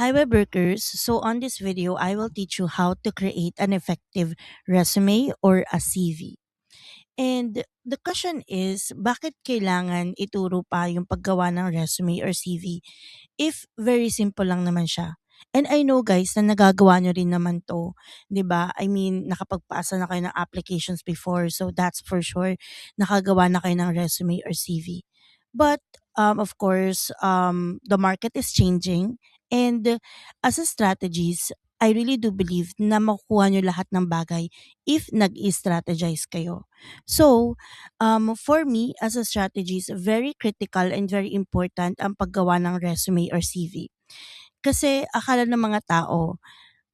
Hi, Webworkers. So, on this video, I will teach you how to create an effective resume or a CV. And the question is, bakit kailangan ituro pa yung paggawa ng resume or CV if very simple lang naman siya? And I know guys na nagagawa nyo rin naman to, 'di ba? I mean, nakapagpasa na kayo ng applications before, so that's for sure nakagawa na kayo ng resume or CV. But of course, the market is changing and as a strategies, I really do believe na makukuha nyo lahat ng bagay if nag-strategize kayo. So, for me, as a strategist, very critical and very important ang paggawa ng resume or CV. Kasi akala ng mga tao,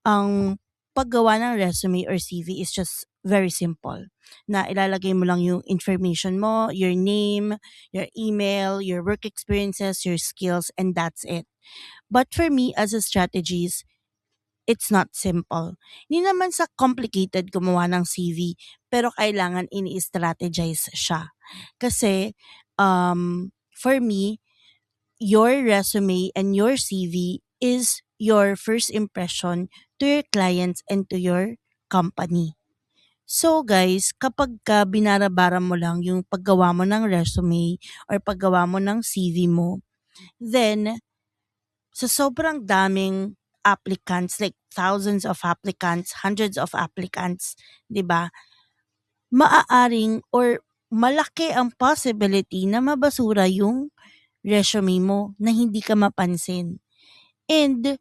ang paggawa ng resume or CV is just very simple. Na ilalagay mo lang yung information mo, your name, your email, your work experiences, your skills, and that's it. But for me, as a strategist, it's not simple. Hindi naman sa complicated gumawa ng CV, pero kailangan ini-strategize siya. Kasi, for me, your resume and your CV is your first impression to your clients and to your company. So guys, kapag ka binarabara mo lang yung paggawa mo ng resume or paggawa mo ng CV mo, then sa sobrang daming applicants, like thousands of applicants, hundreds of applicants, 'di ba? Maaaring or malaki ang possibility na mabasura yung resume mo na hindi ka mapansin. And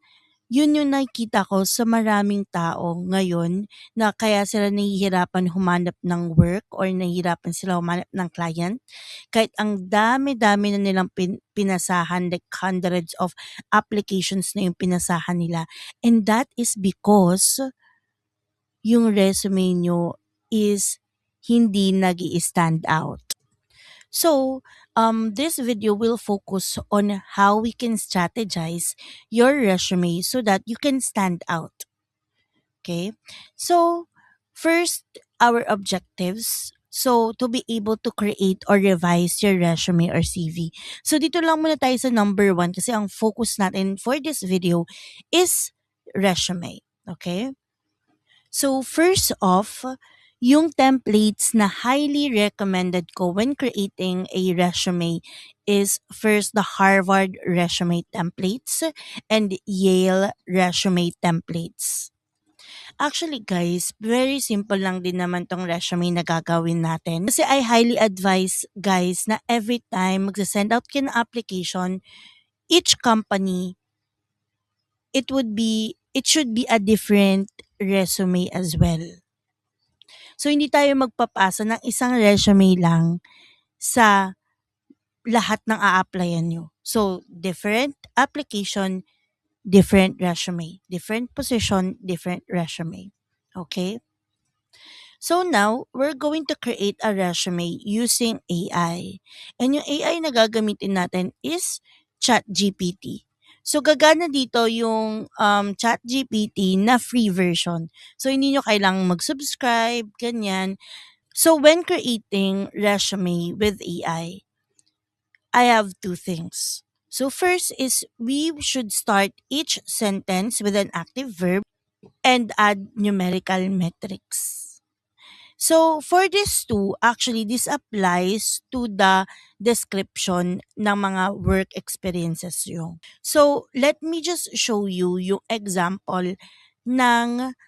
yun yung nakikita ko sa maraming tao ngayon na kaya sila nahihirapan humanap ng work or nahihirapan sila humanap ng client. Kahit ang dami-dami na nilang pinasahan, like hundreds of applications na yung pinasahan nila. And that is because yung resume nyo is hindi nag stand out. So, this video will focus on how we can strategize your resume so that you can stand out. Okay? So, first, our objectives. So, to be able to create or revise your resume or CV. So, dito lang muna tayo sa number one kasi ang focus natin for this video is resume. Okay? So, first off, yung templates na highly recommended ko when creating a resume is first the Harvard resume templates and Yale resume templates. Actually guys, very simple lang din naman tong resume na gagawin natin. Kasi I highly advise guys na every time magsasend out kayo ng application, each company, it should be a different resume as well. So, hindi tayo magpapasa ng isang resume lang sa lahat ng a-applyan nyo. So, different application, different resume. Different position, different resume. Okay? So now, we're going to create a resume using AI. And yung AI na gagamitin natin is ChatGPT. So, gagana dito yung ChatGPT na free version. So, hindi nyo kailangang mag-subscribe, ganyan. So, when creating resume with AI, I have two things. So, first is we should start each sentence with an active verb and add numerical metrics. So, for this two, actually, this applies to the description ng mga work experiences yung. So, let me just show you yung example ng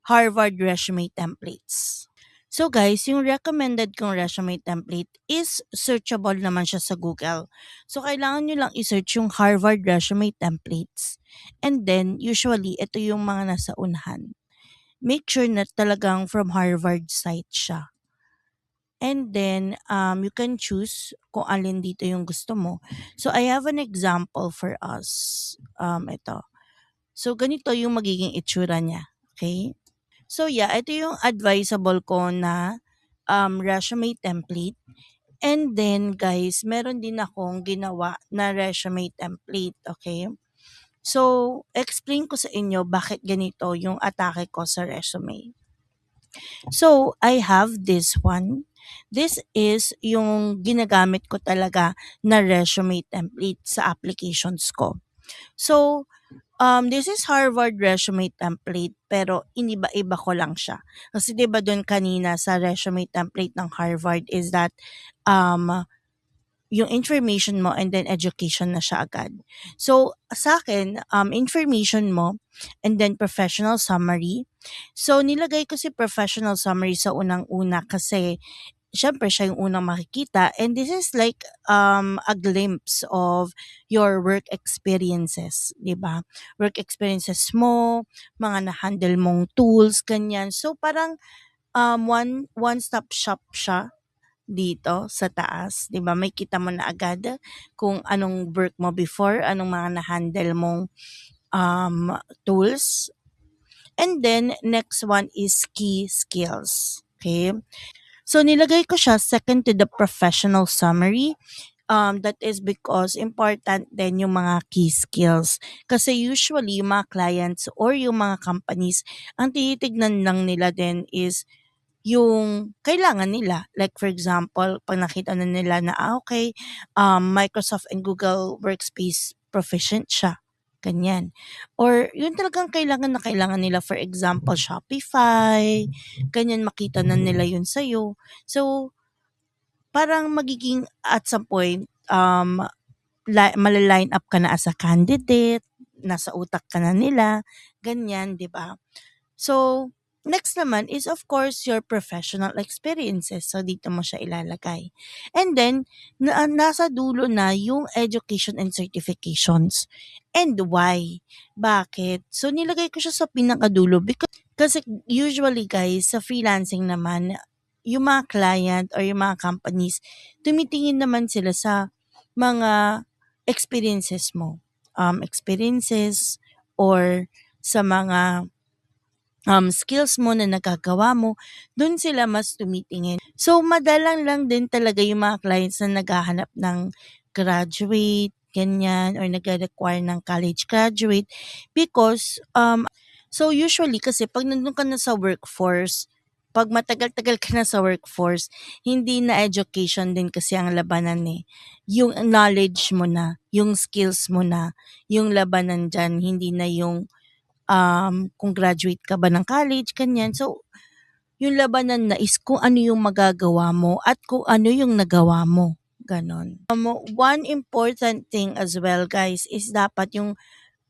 Harvard resume templates. So guys, yung recommended kong resume template is searchable naman siya sa Google. So kailangan nyo lang i-search yung Harvard resume templates. And then, usually, ito yung mga nasa unahan. Make sure na talagang from Harvard site siya. And then, you can choose kung alin dito yung gusto mo. So, I have an example for us. Ito. So, ganito yung magiging itsura niya. Okay? So, yeah, ito yung advisable ko na resume template. And then, guys, meron din akong ginawa na resume template. Okay? So, explain ko sa inyo bakit ganito yung atake ko sa resume. So, I have this one. This is yung ginagamit ko talaga na resume template sa applications ko. So, This is Harvard resume template pero iniba-iba ko lang siya. Kasi 'di ba doon kanina sa resume template ng Harvard is that um yung information mo and then education na siya agad. So sa akin, information mo and then professional summary. So nilagay ko si professional summary sa unang-una kasi syempre siya yung unang makikita and this is like a glimpse of your work experiences, 'di ba? Work experiences mo, mga na-handle mong tools, ganyan. So parang one stop shop siya dito sa taas, 'di ba? May kita mo na agad kung anong work mo before, anong mga na-handle mong tools. And then next one is key skills. Okay? So nilagay ko siya second to the professional summary. That is because important din yung mga key skills. Kasi usually yung mga clients or yung mga companies, ang tinitignan lang nila din is yung kailangan nila. Like for example, pag nakita na nila na, okay, Microsoft and Google Workspace proficient siya. Ganyan. Or yun talagang kailangan nila. For example, Shopify. Ganyan, makita na nila yun sa'yo. So, parang magiging at some point, malaline up ka na as a candidate, nasa utak ka na nila, ganyan, di ba? So, next naman is of course your professional experiences. So, dito mo siya ilalagay. And then, nasa dulo na yung education and certifications. And why? Bakit? So, nilagay ko siya sa pinakadulo because kasi usually guys, sa freelancing naman, yung mga client or yung mga companies, tumitingin naman sila sa mga experiences mo. Experiences or sa mga skills mo na nagagawa mo, dun sila mas tumitingin. So, madalang lang din talaga yung mga clients na naghahanap ng graduate, ganyan, or nag-require ng college graduate because, so usually kasi pag nandun ka na sa workforce, pag matagal-tagal ka na sa workforce, hindi na education din kasi ang labanan eh. Yung knowledge mo na, yung skills mo na, yung labanan dyan, hindi na yung kung graduate ka ba ng college, ganyan. So, yung labanan na is kung ano yung magagawa mo at kung ano yung nagawa mo. Ganon. One important thing as well, guys, is dapat yung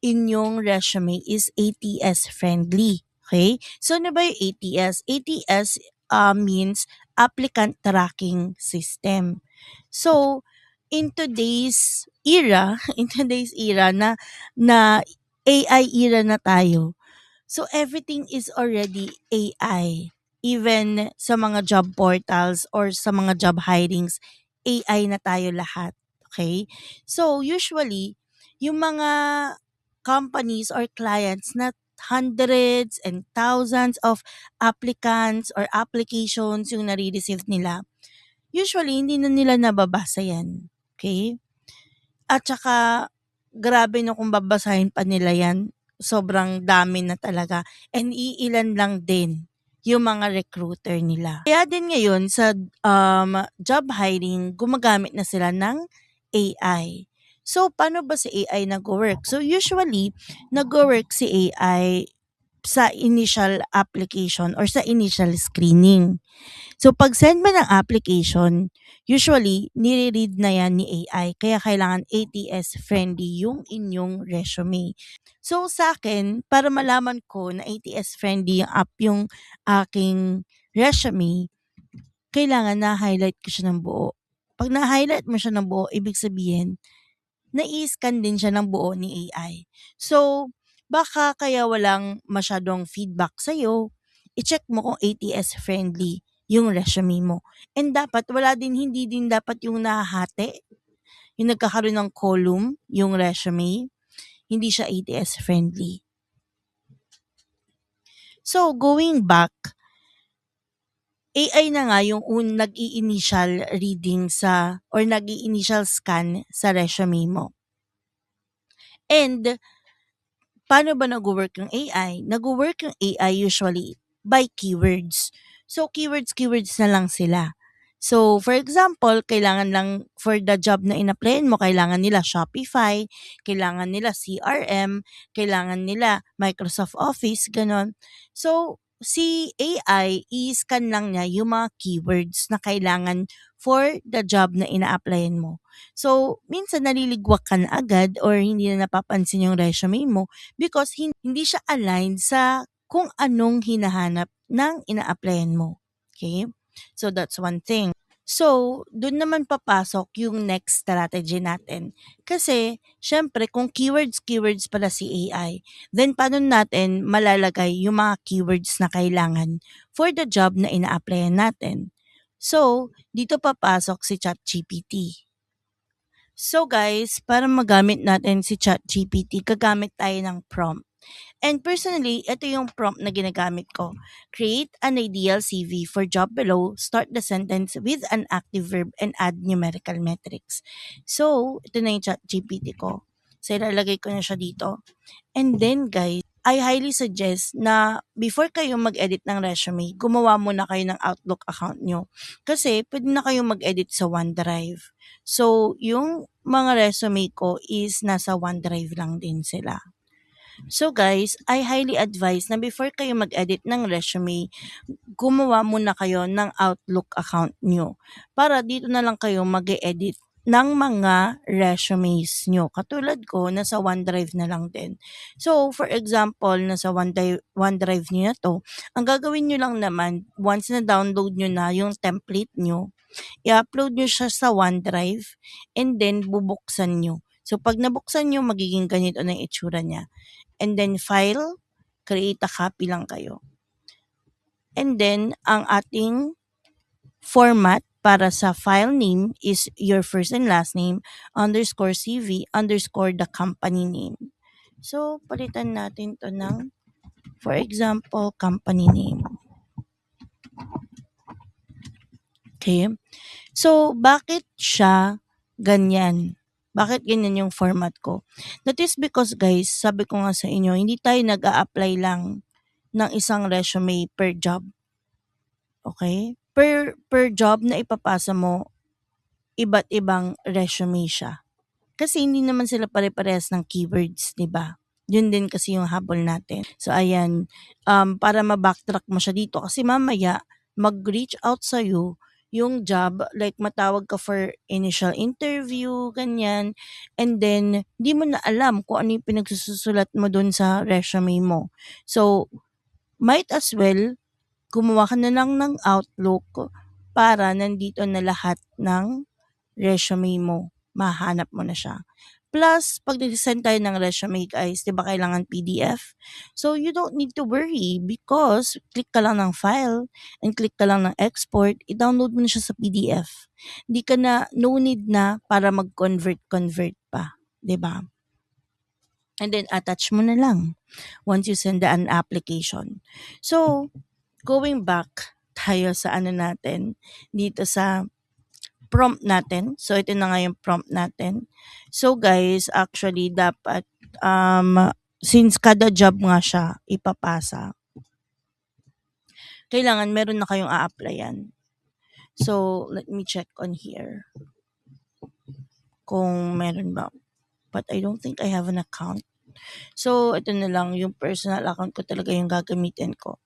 inyong resume is ATS friendly. Okay? So, ano ba yung ATS? ATS means Applicant Tracking System. So, in today's era, na AI era na tayo, so everything is already AI. Even sa mga job portals or sa mga job hirings, AI na tayo lahat. Okay? So usually, yung mga companies or clients na hundreds and thousands of applicants or applications yung nare-receive nila, usually hindi na nila nababasa yan. Okay? At saka, grabe no kung babasahin pa nila yan, sobrang dami na talaga. And iilan lang din yung mga recruiter nila. Kaya din ngayon sa job hiring, gumagamit na sila ng AI. So, paano ba si AI nag-work? So, usually, nag-work si AI sa initial application or sa initial screening. So, pag send mo ng application, usually, nire-read na yan ni AI. Kaya kailangan ATS-friendly yung inyong resume. So, sa akin, para malaman ko na ATS-friendly yung app yung aking resume, kailangan na-highlight ko siya ng buo. Pag na-highlight mo siya ng buo, ibig sabihin, nai-scan din siya ng buo ni AI. So, baka kaya walang masyadong feedback sa'yo, i-check mo kung ATS friendly yung resume mo. And dapat, hindi din dapat yung nahahati, yung nagkakaroon ng column, yung resume, hindi siya ATS friendly. So, going back, AI na nga yung nag-i-initial reading or nag-i-initial scan sa resume mo. And paano ba nag-work yung AI? Nag-work yung AI usually by keywords. So, keywords na lang sila. So, for example, kailangan lang for the job na in-applyan mo, kailangan nila Shopify, kailangan nila CRM, kailangan nila Microsoft Office, ganon. So, si AI, i-scan lang niya yung mga keywords na kailangan for the job na ina-applyan mo. So, minsan naliligwak ka na agad or hindi na napapansin yung resume mo because hindi siya aligned sa kung anong hinahanap ng ina-applyan mo. Okay? So, that's one thing. So, dun naman papasok yung next strategy natin. Kasi, syempre, kung keywords pala si AI, then paano natin malalagay yung mga keywords na kailangan for the job na ina-applyan natin? So, dito papasok si ChatGPT. So guys, para magamit natin si ChatGPT, gagamit tayo ng prompt. And personally, ito yung prompt na ginagamit ko. Create an ideal CV for job below. Start the sentence with an active verb and add numerical metrics. So, ito na yung chat GPT ko. So, ilalagay ko na siya dito. And then guys, I highly suggest na before kayo mag-edit ng resume, gumawa muna kayo ng Outlook account nyo. Kasi pwede na kayong mag-edit sa OneDrive. So, yung mga resume ko is nasa OneDrive lang din sila. So guys, I highly advise na before kayo mag-edit ng resume, gumawa muna kayo ng Outlook account nyo. Para dito na lang kayo mag-edit ng mga resumes nyo. Katulad ko, nasa OneDrive na lang din. So, for example, nasa OneDrive nyo na to, ang gagawin nyo lang naman, once na download nyo na yung template nyo, i-upload nyo siya sa OneDrive and then bubuksan nyo. So, pag nabuksan nyo, magiging ganito na yung itsura niya. And then, file, create a copy lang kayo. And then, ang ating format para sa file name is your first and last name, underscore CV, underscore the company name. So, palitan natin to ng, for example, company name. Okay? So, bakit siya ganyan? Bakit ganyan yung format ko? That is because, guys, sabi ko nga sa inyo, hindi tayo nag-a-apply lang ng isang resume per job. Okay? Per job na ipapasa mo, iba't ibang resume siya. Kasi hindi naman sila pare-parehas ng keywords, 'di ba? Yun din kasi yung habol natin. So ayan, para ma-backtrack mo siya dito kasi mamaya mag-reach out sa yung job, like matawag ka for initial interview, ganyan. And then, di mo na alam kung ano yung pinagsusulat mo dun sa resume mo. So, might as well gumawa ka na lang ng Outlook para nandito na lahat ng resume mo. Mahanap mo na siya. Plus, pag nag-send tayo ng resume guys, di ba kailangan PDF? So, you don't need to worry because click ka lang ng file and click ka lang ng export, i-download mo na siya sa PDF. Di ka na, no need na para mag-convert pa. Di ba? And then, attach mo na lang once you send an application. So, going back tayo sa ano natin, dito sa prompt natin. So, ito na nga yung prompt natin. So, guys, actually, dapat, since kada job nga siya ipapasa, kailangan meron na kayong a-applyan. So, let me check on here kung meron ba. But I don't think I have an account. So, ito na lang, yung personal account ko talaga yung gagamitin ko.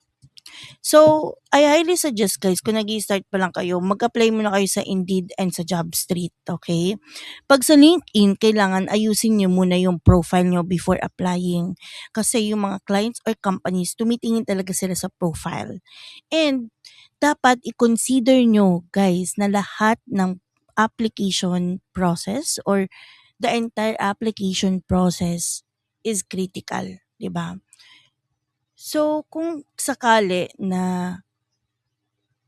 So, I highly suggest guys, kung nag-i-start pa lang kayo, mag-apply muna kayo sa Indeed and sa JobStreet, okay? Pag sa LinkedIn, kailangan ayusin nyo muna yung profile nyo before applying. Kasi yung mga clients or companies, tumitingin talaga sila sa profile. And, dapat i-consider nyo guys na lahat ng application process or the entire application process is critical, di ba? So, kung sakali na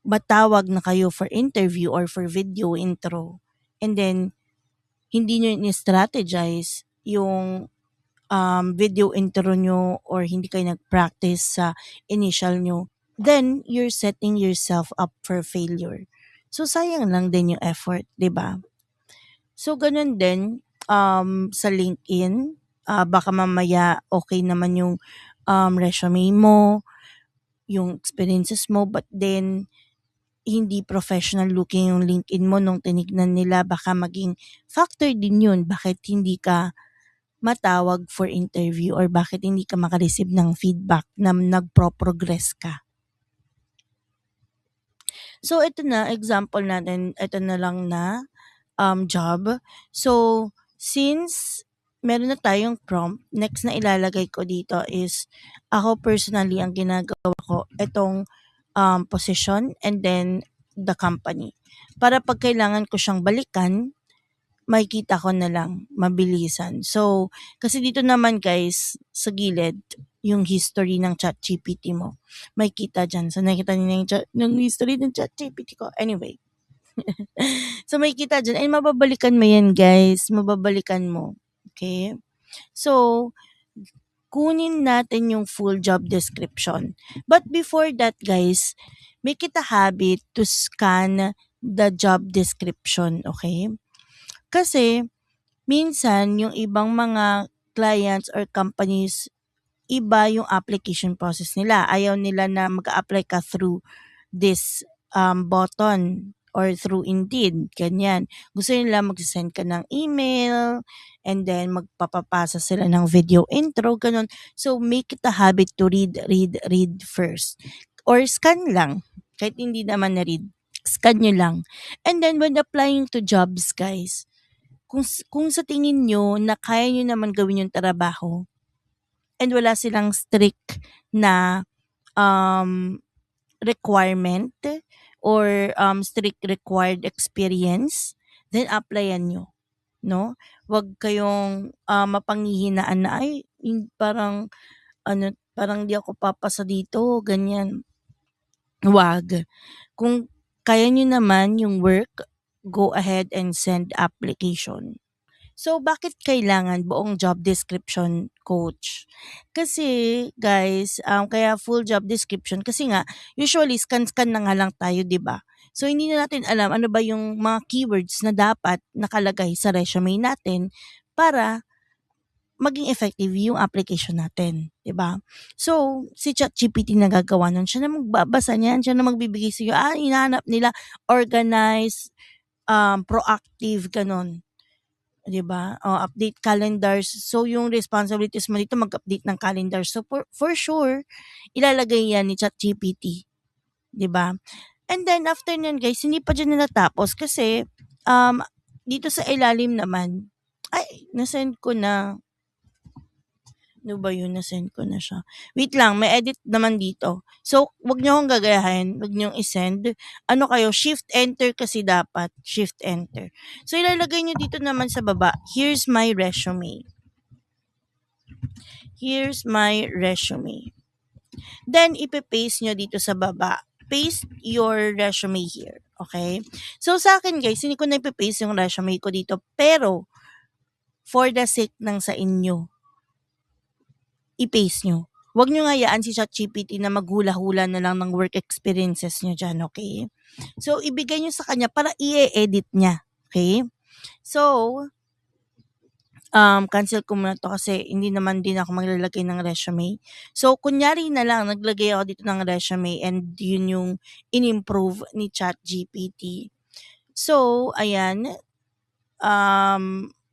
matawag na kayo for interview or for video intro, and then hindi nyo ni-strategize yung video intro nyo or hindi kayo nag-practice sa initial nyo, then you're setting yourself up for failure. So, sayang lang din yung effort, di ba? So, ganun din sa LinkedIn, baka mamaya okay naman yung resume mo, yung experiences mo, but then hindi professional looking yung LinkedIn mo nung tinignan nila, baka maging factor din yun bakit hindi ka matawag for interview or bakit hindi ka makareceive ng feedback na nagpro-progress ka. So ito na, example natin, ito na lang na job. So, since meron na tayong prompt, next na ilalagay ko dito is, ako personally, ang ginagawa ko, itong position and then the company. Para pag kailangan ko siyang balikan, makikita ko na lang, mabilisan. So, kasi dito naman guys, sa gilid, yung history ng ChatGPT mo. Makikita dyan. So, nakikita niyo na yung history ng ChatGPT ko. Anyway, so makikita dyan, ay mababalikan mo yan guys, mababalikan mo. Okay? So, kunin natin yung full job description. But before that guys, make it a habit to scan the job description, okay? Kasi, minsan, yung ibang mga clients or companies, iba yung application process nila. Ayaw nila na mag-apply ka through this button or through Indeed, ganyan. Gusto nila mag-send ka ng email and then magpapapasa sila ng video intro, ganun. So, make it a habit to read first. Or scan lang, kahit hindi naman na-read. Scan nyo lang. And then, when applying to jobs, guys, kung sa tingin nyo na kaya nyo naman gawin yung trabaho and wala silang strict na um, requirement or strict required experience, then applyan nyo. No? Huwag kayong mapanghihinaan na, ay, parang, parang di ako papasa dito, ganyan. Wag. Kung kaya nyo naman yung work, go ahead and send application. So, bakit kailangan buong job description, coach? Kasi, guys, kaya full job description, kasi nga, usually, scan-scan na nga lang tayo, di ba? So, hindi na natin alam ano ba yung mga keywords na dapat nakalagay sa resume natin para maging effective yung application natin, 'di ba? So, si ChatGPT nagagawa nun, siya na magbabasa niyan, siya na magbibigay sa iyo, hinahanap nila organized, proactive, ganun. 'Di ba? O, update calendars. So, yung responsibilities mo dito mag-update ng calendar. So, for sure, ilalagay yan ni ChatGPT, 'di ba? And then after nyan guys, hindi pa diyan natapos kasi dito sa ilalim naman, ay, nasend ko na. Ano ba yun? Nasend ko na siya. Wait lang, may edit naman dito. So, wag niyo akong gagayahin. Wag niyo isend. Ano kayo? Shift enter kasi dapat. Shift enter. So, ilalagay niyo dito naman sa baba. Here's my resume. Here's my resume. Then, ipipaste nyo dito sa baba. Paste your resume here. Okay? So, sa akin guys, hindi ko na ipipaste yung resume ko dito. Pero, for the sake ng sa inyo, i-paste nyo. Huwag nyo ngayaan si ChatGPT na maghula-hula na lang ng work experiences nyo dyan, okay? So, ibigay nyo sa kanya para i-edit niya, okay? So, cancel ko muna to kasi hindi naman din ako maglalagay ng resume. So, kunyari na lang, naglagay ako dito ng resume and yun yung in-improve ni ChatGPT. So, ayan,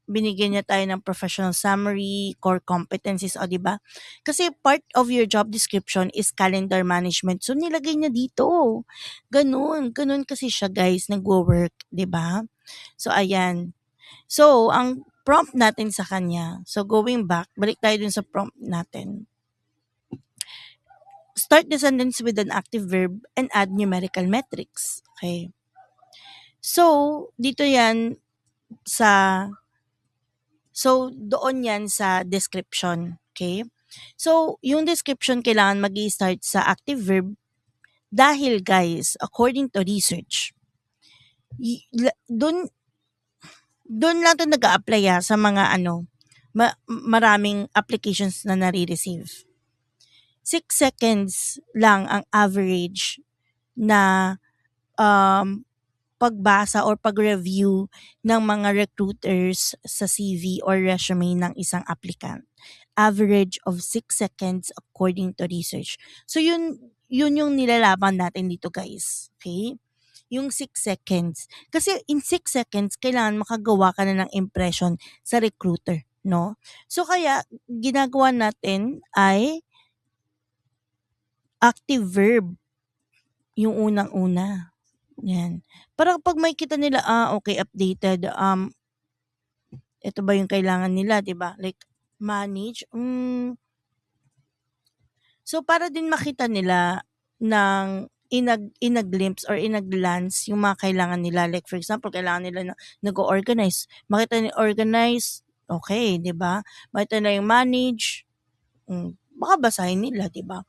binigyan niya tayo ng professional summary, core competencies, o di ba? Kasi part of your job description is calendar management. So nilagay niya dito. Ganun kasi siya guys, nagwo-work, di ba? So ayan. So ang prompt natin sa kanya. So going back, balik tayo dun sa prompt natin. Start the sentence with an active verb and add numerical metrics. Okay. So dito yan doon yan sa description. Okay? So, yung description kailangan mag-i-start sa active verb dahil guys, according to research, doon lang ito nag-a-apply sa mga maraming applications na nare-receive. 6 seconds lang ang average na pagbasa or pag-review ng mga recruiters sa CV or resume ng isang applicant. Average of 6 seconds according to research. So yun yung nilalaman natin dito guys. Okay? yung 6 seconds. Kasi in 6 seconds, kailangan makagawa ka na ng impression sa recruiter, no? So kaya, ginagawa natin ay active verb, yung unang-una. Yan. Para pag may kita nila, okay, updated, ito ba yung kailangan nila, 'di ba? Like, manage, so para din makita nila ng in a glimpse or in a glance yung mga kailangan nila. Like for example, kailangan nila na nag-organize. Makita ni organize, okay, 'di ba? Makita nila yung manage, baka basahin nila, 'di ba?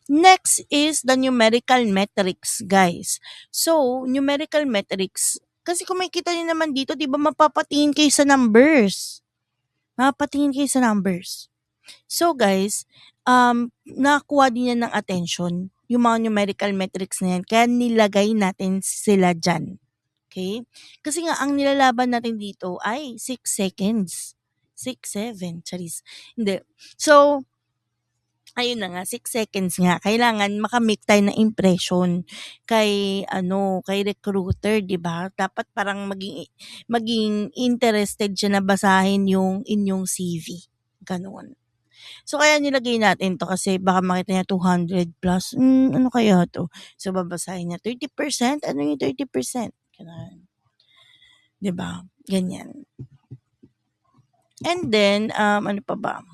Next is the numerical metrics, guys. So, numerical metrics, kasi kung makikita niyo naman dito, 'di ba, mapapatingin kayo sa numbers. Mapapatingin kayo sa numbers. So guys, nakakuha din yan ng attention, yung mga numerical metrics na yan. Kaya nilagay natin sila dyan. Okay? Kasi nga, ang nilalaban natin dito ay 6 seconds. 6, 7, charis. Hindi. So, ayun na nga, 6 seconds nga. Kailangan makamake tayo ng impression kay recruiter, di ba? Dapat parang maging interested siya na basahin yung inyong CV. Ganon. So, kaya nilagay natin 'to kasi baka makita niya 200 plus, ano kaya 'to? So, babasahin niya 30%, ano yung 30%? Gano'n, 'di ba? Ganyan. And then, ano pa ba?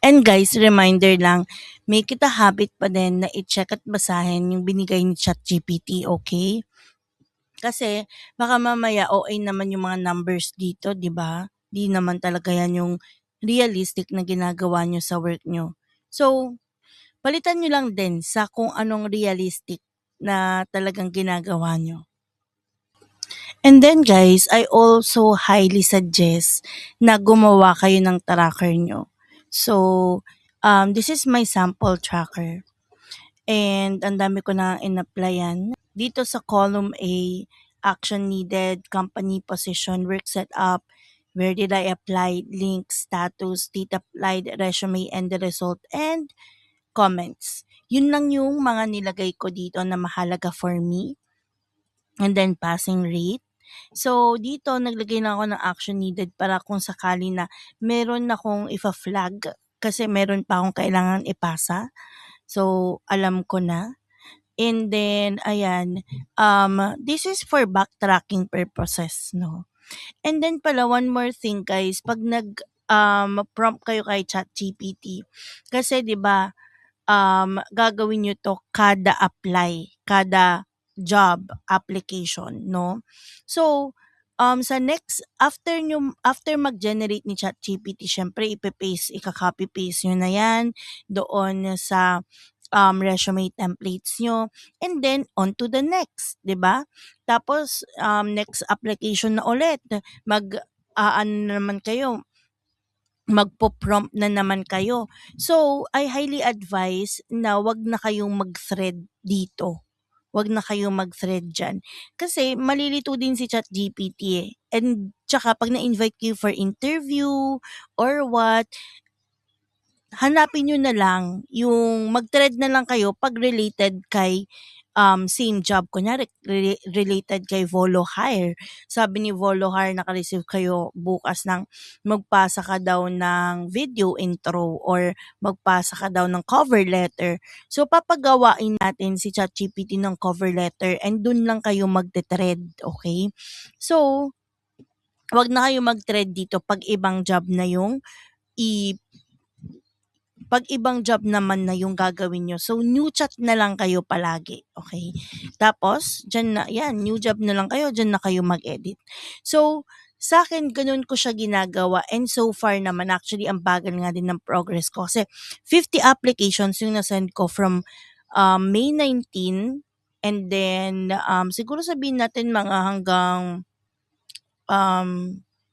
And guys, reminder lang, make it a habit pa din na i-check at basahin yung binigay ni ChatGPT, okay? Kasi baka mamaya OA naman yung mga numbers dito, 'di ba? 'Di naman talaga 'yan yung realistic na ginagawa niyo sa work niyo. So, palitan niyo lang din sa kung anong realistic na talagang ginagawa niyo. And then guys, I also highly suggest na gumawa kayo ng tracker niyo. So, this is my sample tracker. And ang dami ko na in-applyan. Dito sa column A, action needed, company position, work setup, where did I apply, link, status, date applied, resume, and the result, and comments. Yun lang yung mga nilagay ko dito na mahalaga for me. And then passing rate. So, dito naglagay na ako ng action needed para kung sakali na meron akong ifa-flag kasi meron pa akong kailangan ipasa. So, alam ko na. And then, ayan, this is for backtracking purposes, no? And then pala, one more thing guys, pag prompt kayo kay ChatGPT, kasi 'di ba, gagawin niyo 'to kada apply, kada job application, no? So, sa next after mag-generate ni ChatGPT, syempre ipe-paste, ika-copy paste niyo na 'yan doon sa resume templates niyo, and then on to the next, 'di ba? Tapos next application na ulit, ano na naman kayo, magpo-prompt na naman kayo. So, I highly advise na 'wag na kayong mag-thread dito. 'Wag na kayong mag-thread diyan. Kasi malilito din si ChatGPT eh. And tsaka 'pag na-invite kayo for interview or what, hanapin niyo na lang yung mag-thread na lang kayo 'pag related kay same job. Kunyari related kay Volo Hire. Sabi ni Volo Hire naka-receive kayo bukas ng magpasa ka daw ng video intro or magpasa ka daw ng cover letter. So papagawain natin si ChatGPT ng cover letter and dun lang kayo magte-thread, okay? So, 'wag na kayo mag-thread dito 'pag ibang job na yung i pag ibang job naman na yung gagawin nyo. So, new chat na lang kayo palagi. Okay? Tapos, dyan na, yan, new job na lang kayo, dyan na kayo mag-edit. So, sa akin, ganun ko siya ginagawa. And so far naman, actually, ang bagal nga din ng progress ko. Kasi, 50 applications yung nasend ko from May 19. And then, siguro sabihin natin mga hanggang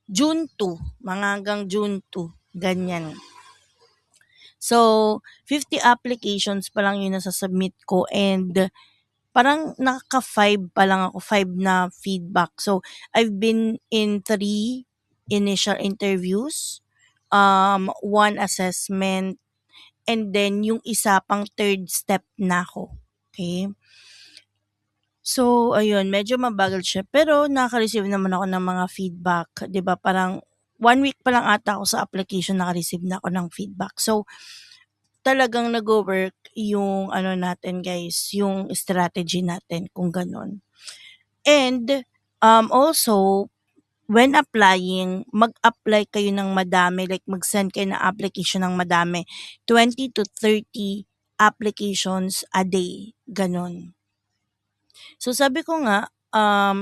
June 2. Mga hanggang June 2. Ganyan. So, 50 applications pa lang yung nasa-submit ko and parang nakaka-5 pa lang ako, 5 na feedback. So, I've been in 3 initial interviews, 1 assessment, and then yung isa pang third step na ako. Okay? So, ayun, medyo mabagal siya. Pero nakaka-receive naman ako ng mga feedback. 'Di ba parang 1 week pa lang ata ako sa application, naka-receive na ako ng feedback. So, talagang nagwo-work yung ano natin guys, yung strategy natin kung gano'n. And, also, when applying, mag-apply kayo ng madami, like mag-send kayo ng application ng madami, 20 to 30 applications a day, gano'n. So sabi ko nga,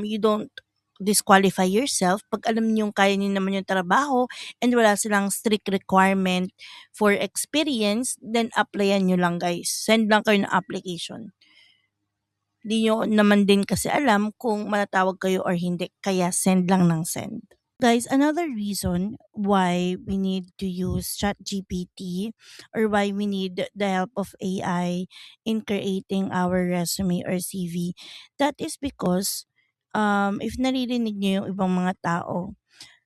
you don't disqualify yourself pag alam niyong kaya niyo naman yung trabaho and wala silang strict requirement for experience, then applyan niyo lang guys. Send lang kayo ng application. Di niyo naman din kasi alam kung matatawag kayo or hindi, kaya send lang ng send. Guys, another reason why we need to use ChatGPT or why we need the help of AI in creating our resume or CV, that is because if naririnig niyo yung ibang mga tao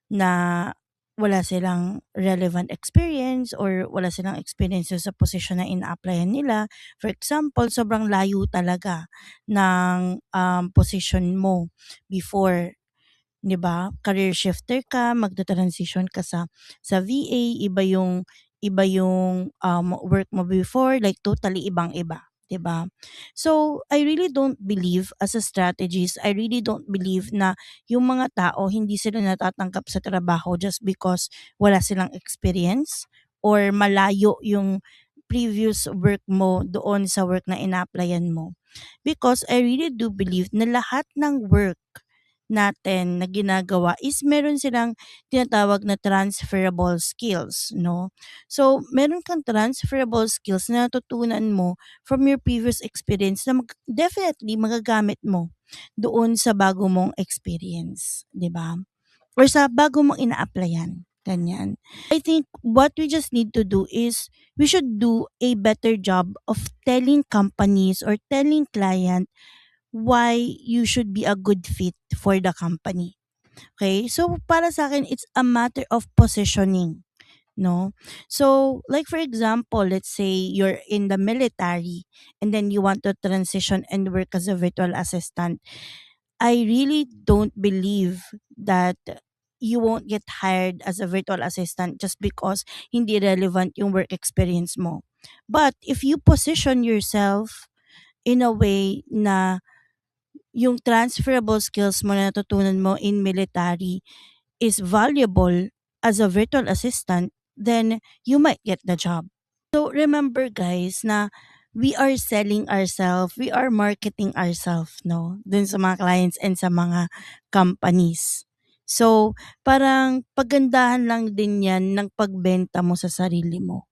na wala silang relevant experience or wala silang experience sa position na ina-applyan nila. For example, sobrang layo talaga ng position mo before, 'di ba? Career shifter ka, magta-transition ka sa VA, iba yung work mo before, like totally ibang-iba, 'di ba? So, I really don't believe as a strategist, I really don't believe na yung mga tao hindi sila natatanggap sa trabaho just because wala silang experience or malayo yung previous work mo doon sa work na ina-applyan mo. Because I really do believe na lahat ng work natin na ginagawa is meron silang tinatawag na transferable skills, no? So, meron kang transferable skills na natutunan mo from your previous experience na definitely magagamit mo doon sa bago mong experience, 'di ba? Or sa bago mong ina-applyan. Ganyan. I think what we just need to do is we should do a better job of telling companies or telling client why you should be a good fit for the company. Okay? So para sa akin it's a matter of positioning, no? So like for example, let's say you're in the military and then you want to transition and work as a virtual assistant. I really don't believe that you won't get hired as a virtual assistant just because hindi relevant yung work experience mo. But if you position yourself in a way na yung transferable skills mo na natutunan mo in military is valuable as a virtual assistant, then you might get the job. So remember guys na we are selling ourselves, we are marketing ourselves, no? Dun sa mga clients and sa mga companies. So, parang pagandahan lang din yan ng pagbenta mo sa sarili mo.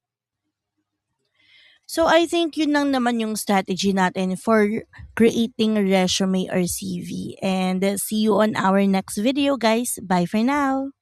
So I think yun lang naman yung strategy natin for creating a resume or CV. And see you on our next video guys. Bye for now.